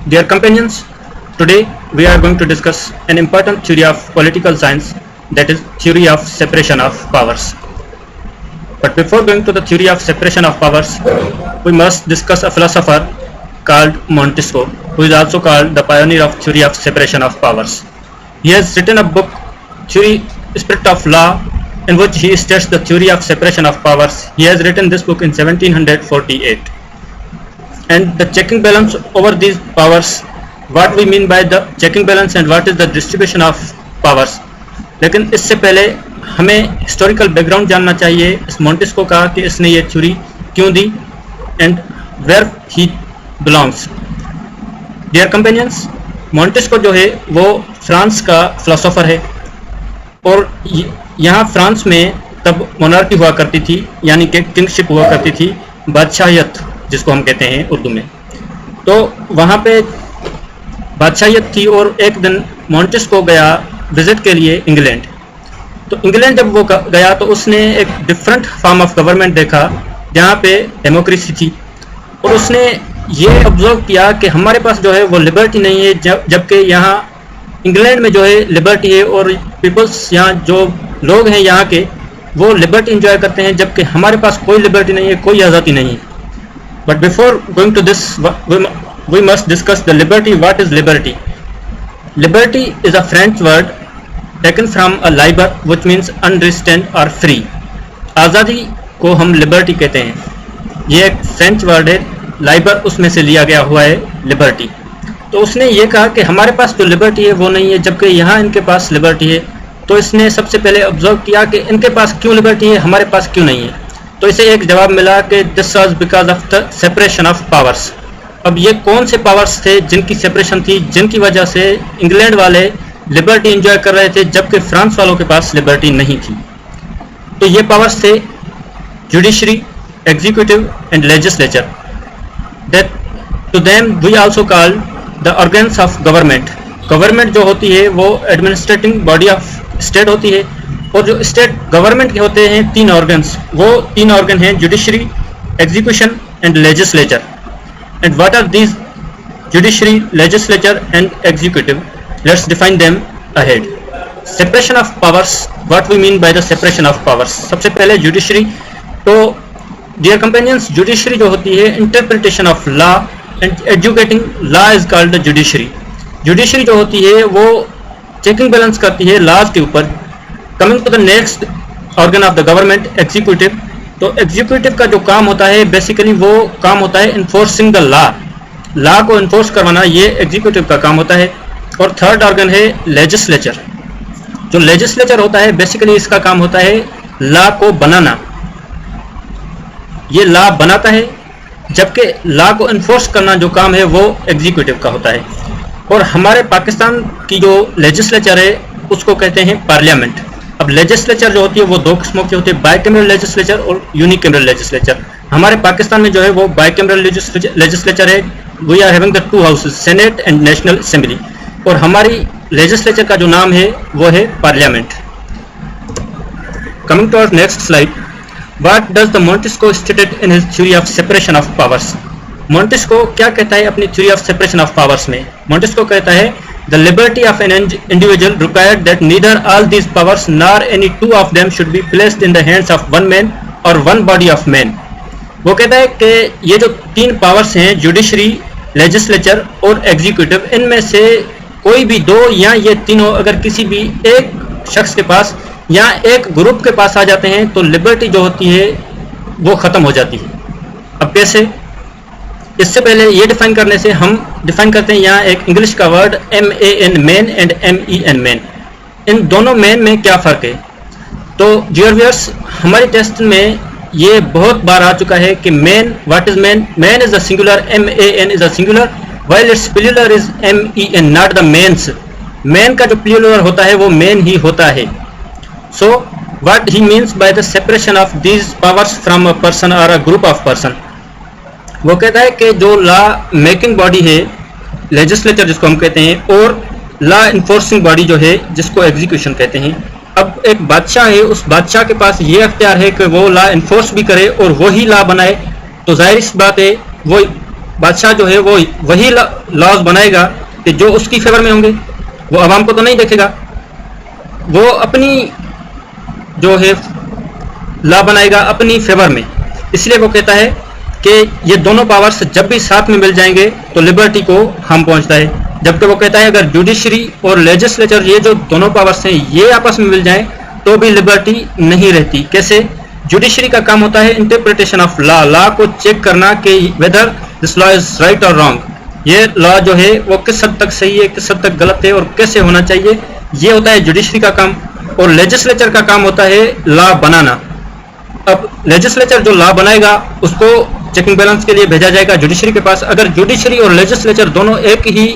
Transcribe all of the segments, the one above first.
Dear companions, today we are going to discuss an important theory of political science, that is theory of separation of powers. But before going to the theory of separation of powers, we must discuss a philosopher called Montesquieu, who is also called the pioneer of theory of separation of powers. He has written a book, Theory Spirit of Law, in which he states the theory of separation of powers. He has written this book in 1748. And the checking balance over these powers, what we mean by the checking balance and what is the distribution of powers. लेकिन इससे पहले हमें historical background जानना चाहिए इस Montesquieu का कि इसने ये थ्योरी क्यों दी and where he belongs. Dear companions, Montesquieu जो है वो फ्रांस का फिलोसोफर है और यहाँ फ्रांस में तब मोनार्की हुआ करती थी, यानी कि किंगशिप हुआ करती थी, बादशाहियत जिसको हम कहते हैं उर्दू में. तो वहाँ पे बादशाहियत थी और एक दिन मोंटेस्क्यू गया विजिट के लिए इंग्लैंड. तो इंग्लैंड जब वो गया तो उसने एक डिफरेंट फॉर्म ऑफ गवर्नमेंट देखा जहाँ पे डेमोक्रेसी थी और उसने ये ऑब्जर्व किया कि हमारे पास जो है वो लिबर्टी नहीं है, जबकि यहाँ इंग्लैंड में जो है लिबर्टी है और पीपल्स यहाँ जो लोग हैं यहाँ के वो लिबर्टी एंजॉय करते हैं, जबकि हमारे पास कोई लिबर्टी नहीं है, कोई आज़ादी नहीं है. But before going to this we must discuss the liberty. What is liberty? Liberty is a French word taken from a liber which means unrestrained और फ्री. आज़ादी को हम लिबर्टी कहते हैं. ये एक फ्रेंच वर्ड है, लाइबर उसमें से लिया गया हुआ है लिबर्टी. तो उसने ये कहा कि हमारे पास जो लिबर्टी है वो नहीं है, जबकि यहाँ इनके पास लिबर्टी है. तो इसने सबसे पहले ऑब्जर्व किया कि इनके पास क्यों लिबर्टी है, हमारे पास क्यों नहीं है. तो इसे एक जवाब मिला कि this was because of the separation of powers. अब ये कौन से पावर्स थे जिनकी सेपरेशन थी, जिनकी वजह से इंग्लैंड वाले लिबर्टी एंजॉय कर रहे थे जबकि फ्रांस वालों के पास लिबर्टी नहीं थी. तो ये पावर्स थे judiciary, executive and legislature. That to them we also call the organs of government. Government जो होती है वो एडमिनिस्ट्रेटिंग बॉडी ऑफ स्टेट होती है और जो स्टेट गवर्नमेंट के होते हैं तीन ऑर्गन्स, वो तीन ऑर्गन हैं judiciary, execution and legislature. And what are these judiciary, legislature and executive? Let's define them ahead. Separation of powers. What we mean by the separation of powers? सबसे पहले judiciary. तो डियर कंपेनियंस, जुडिशरी जो होती है interpretation of law and educating law is called the judiciary. Judiciary जो होती है वो चेकिंग बैलेंस करती है लॉज के ऊपर. Coming to the next organ of the government, executive. तो एग्जीक्यूटिव का जो काम होता है बेसिकली वो काम होता है इन्फोर्सिंग द लॉ. लॉ को इन्फोर्स करवाना ये एग्जीक्यूटिव का काम होता है. और थर्ड ऑर्गन है लेजिस्लेचर. जो लेजिस्लेचर होता है बेसिकली इसका काम होता है लॉ को बनाना. ये लॉ बनाता है, जबकि लॉ को इन्फोर्स करना जो काम है वो एग्जीक्यूटिव का होता है. और हमारे पाकिस्तान की जो लेजिस्लेचर है उसको कहते हैं पार्लियामेंट. अब लेजिस्लेचर जो होती है वो दो किस्मों की होती है, बाइकैमरल लेजिस्लेचर और यूनिकैमरल लेजिस्लेचर. हमारे पाकिस्तान में जो है वो बाइकैमरल लेजिस्लेचर है. We are having the two houses, senate and national assembly. और हमारी लेजिस्लेचर का जो नाम है वो है parliament. Coming to our next slide. What does the Montesquieu stated in his theory of separation of powers? Montesquieu क्या कहता है अपनी theory of separation of powers में? मोंटेस्क्यू कहता है the liberty of an individual required that neither all these powers nor any two of them should be placed in the hands of one man और one body of man. वो कहता है कि ये जो तीन पावर्स हैं जुडिशरी, लेजिस्लेचर और एग्जीक्यूटिव, इनमें से कोई भी दो या ये तीनों अगर किसी भी एक शख्स के पास या एक ग्रुप के पास आ जाते हैं तो लिबर्टी जो होती है वो ख़त्म हो जाती है. अब कैसे? इससे पहले ये डिफाइन करने से हम डिफाइन करते हैं यहाँ एक इंग्लिश का word MAN, man and MEN, man. इन दोनों मैन में क्या फ़र्क है? तो डियर व्यूअर्स, हमारे टेस्ट में ये बहुत बार आ चुका है कि man, what is man? Man is a singular, MAN is a singular, while its plural is MEN, not the men's. Man का जो प्लूरल होता है वो मैन ही होता है. So what he means by the separation of these powers from a person or a group of person? वो कहता है कि जो लॉ मेकिंग बॉडी है लेजिस्लेचर जिसको हम कहते हैं, और लॉ इन्फोर्सिंग बॉडी जो है जिसको एग्जीक्यूशन कहते हैं. अब एक बादशाह है, उस बादशाह के पास ये अख्तियार है कि वो लॉ इन्फोर्स भी करे और वही लॉ बनाए. तो जाहिर सी बात है वो बादशाह जो है वो वही लॉज बनाएगा कि जो उसकी फेवर में होंगे, वो आवाम को तो नहीं देखेगा, वो अपनी जो है लॉ बनाएगा अपनी फेवर में। इसलिए वो कहता है कि ये दोनों पावर्स जब भी साथ में मिल जाएंगे तो लिबर्टी को हार्म पहुंचता है। जबकि वो कहता है अगर जुडिशरी और लेजिस्लेचर ये जो दोनों पावर्स हैं ये आपस में मिल जाएं तो भी लिबर्टी नहीं रहती। कैसे? जुडिशरी का काम होता है इंटरप्रिटेशन ऑफ लॉ, लॉ को चेक करना कि whether this law is right और रॉन्ग, ये लॉ जो है वो किस हद तक सही है, किस हद तक गलत है और कैसे होना चाहिए, ये होता है जुडिशरी का काम। और लेजिस्लेचर का काम होता है लॉ बनाना। अब लेजिस्लेचर जो लॉ बनाएगा उसको चेकिंग बैलेंस के लिए भेजा जाएगा जुडिशरी के पास। अगर जुडिशरी और लेजिस्लेचर दोनों एक ही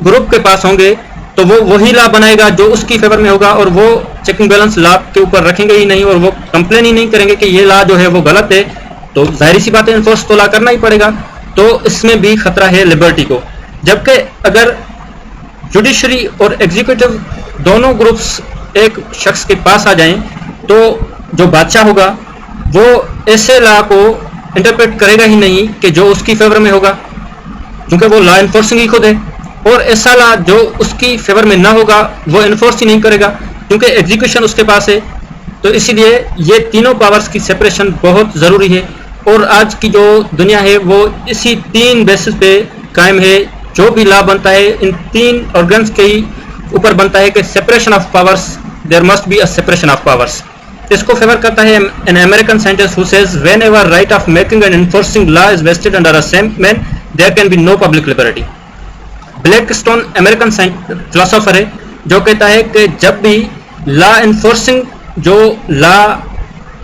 ग्रुप के पास होंगे तो वो वही लॉ बनाएगा जो उसकी फेवर में होगा, और वो चेकिंग बैलेंस लॉ के ऊपर रखेंगे ही नहीं और वो कंप्लेन ही नहीं करेंगे कि ये लॉ जो है वो गलत है। तो जाहिर सी बात है इन्फोर्स तो लॉ करना ही पड़ेगा। तो इसमें भी खतरा है लिबर्टी को। जबकि अगर जुडिशरी और एग्जीक्यूटिव दोनों ग्रुप्स एक शख्स के पास आ जाएं तो जो बादशाह होगा वो ऐसे लॉ को इंटरप्रेट करेगा ही नहीं कि जो उसकी फेवर में होगा, क्योंकि वो लॉ इन्फोर्सिंग ही खुद है। और ऐसा लॉ जो उसकी फेवर में ना होगा वो इन्फोर्स ही नहीं करेगा, क्योंकि एग्जीक्यूशन उसके पास है। तो इसीलिए ये तीनों पावर्स की सेपरेशन बहुत ज़रूरी है। और आज की जो दुनिया है वो इसी तीन बेसिस पे कायम है। जो भी लॉ बनता है इन तीन ऑर्गन्स के ही ऊपर बनता है कि separation of powers, there must be a separation of powers. इसको फेवर करता है an American scientist who says whenever right of making and enforcing law is vested under a same man there can be no public liberty. Blackstone American philosopher है जो कहता है कि जब भी लॉ इन्फोर्सिंग जो लॉ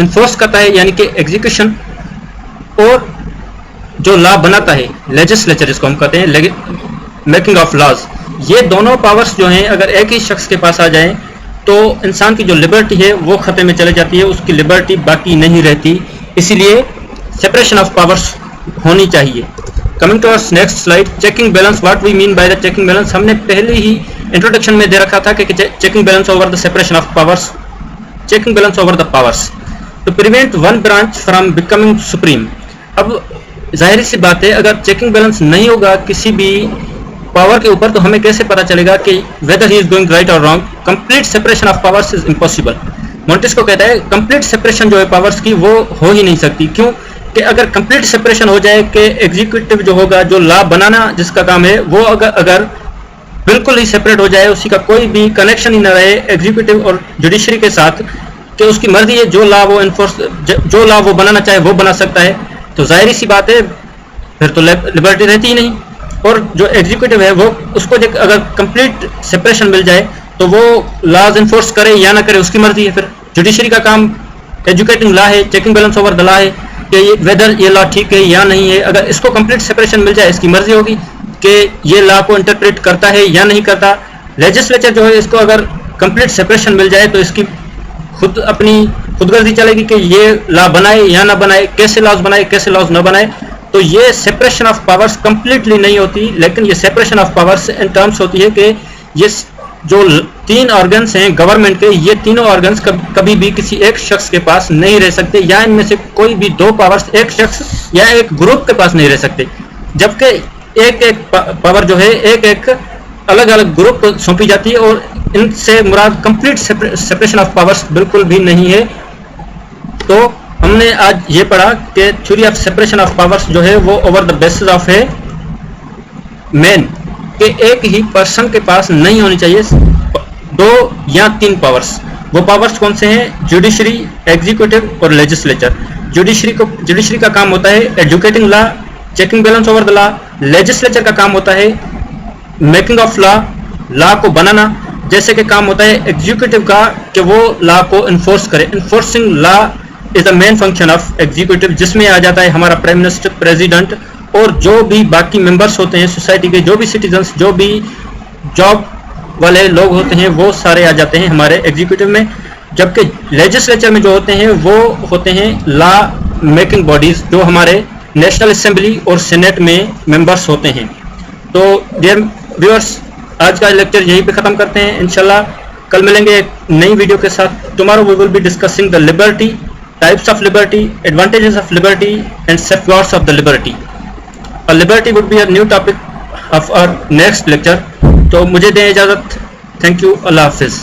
इन्फोर्स करता है यानी कि एग्जीक्यूशन, और जो लॉ बनाता है लेजिस्लेचर जिसको हम कहते हैं मेकिंग ऑफ लॉज, ये दोनों पावर्स जो हैं अगर एक ही शख्स के पास आ जाएं तो इंसान की जो लिबर्टी है वो खतरे में चले जाती है, उसकी लिबर्टी बाकी नहीं रहती। इसीलिए सेपरेशन ऑफ पावर्स होनी चाहिए। Coming to our next slide, checking balance, what we mean by the checking balance. हमने पहले ही इंट्रोडक्शन में दे रखा था कि checking balance over the separation of powers, checking balance over the powers to prevent one branch from becoming supreme. अब जाहिर सी बात है अगर चेकिंग बैलेंस नहीं होगा किसी भी पावर के ऊपर तो हमें कैसे पता चलेगा कि whether he is going right और wrong. Complete separation of powers is impossible. Montesquieu कहता है कंप्लीट सेपरेशन जो है पावर्स की वो हो ही नहीं सकती। क्यों? कि अगर कंप्लीट सेपरेशन हो जाए कि एग्जीक्यूटिव जो होगा, जो लॉ बनाना जिसका काम है, वो अगर बिल्कुल ही सेपरेट हो जाए, उसकी का कोई भी कनेक्शन ही न रहे एग्जीक्यूटिव और जुडिशरी के साथ, कि उसकी मर्जी है जो लॉ वो बनाना चाहे वो बना सकता है, तो जाहिर सी बात है फिर तो लिबर्टी रहती ही नहीं। और जो एग्जीक्यूटिव है वो उसको अगर कंप्लीट सेपरेशन मिल जाए तो वो लॉज इन्फोर्स करे या ना करे उसकी मर्जी है। फिर जुडिशरी का काम एजुकेटिंग लॉ है, checking balance over the law है कि वेदर ये लॉ ठीक है या नहीं है। अगर इसको कंप्लीट सेपरेशन मिल जाए इसकी मर्जी होगी कि ये लॉ को इंटरप्रेट करता है या नहीं करता। लेजिस्लेचर जो है इसको अगर कंप्लीट सेपरेशन मिल जाए तो इसकी खुद अपनी खुदगर्जी चलेगी कि ये लॉ बनाए या ना बनाए, कैसे लॉज बनाए कैसे लॉज ना बनाए। तो ये सेपरेशन ऑफ पावर्स कंप्लीटली नहीं होती, लेकिन ये separation of powers in terms होती है कि ये जो तीन ऑर्गन्स हैं गवर्नमेंट के, ये तीनों ऑर्गन्स कभी भी किसी एक शख्स के पास नहीं रह सकते, या इनमें से कोई भी दो पावर्स एक शख्स या एक ग्रुप के पास नहीं रह सकते। जबकि एक एक पावर जो है एक एक अलग अलग ग्रुप को सौंपी जाती है और इनसे मुराद कंप्लीट सेपरेशन ऑफ पावर्स बिल्कुल भी नहीं है। तो हमने आज ये पढ़ा कि theory of separation of powers जो है वो ओवर द बेसिस ऑफ है मैन, कि एक ही पर्सन के पास नहीं होनी चाहिए दो या तीन पावर्स। वो पावर्स कौन से हैं? जुडिशरी, एग्जीक्यूटिव और लेजिस्लेचर। जुडिशरी का काम होता है educating law, checking balance over the law. Legislature का काम होता है मेकिंग ऑफ लॉ, लॉ को बनाना। जैसे कि काम होता है एग्जीक्यूटिव का कि वो लॉ को इन्फोर्स करे। Enforcing law is the main function of executive, जिसमें आ जाता है हमारा प्राइम मिनिस्टर, प्रेसिडेंट और जो भी बाकी मेंबर्स होते हैं सोसाइटी के, जो भी सिटीजन्स, जो भी जॉब वाले लोग होते हैं, वो सारे आ जाते हैं हमारे एग्जीक्यूटिव में। जबकि लेजिस्लेचर में जो होते हैं वो होते हैं लॉ मेकिंग बॉडीज, जो हमारे नेशनल असेंबली और सीनेट में मेंबर्स होते हैं। तो डियर व्यूअर्स, आज का लेक्चर यहीं पे ख़त्म करते हैं। इंशाल्लाह कल मिलेंगे एक नई वीडियो के साथ। Tomorrow we will be discussing the liberty, types of liberty, advantages of liberty and safeguards of the liberty. Liberty would be a new topic of our next lecture. तो मुझे दें इजाज़त। Thank you. अल्लाह हाफिज़।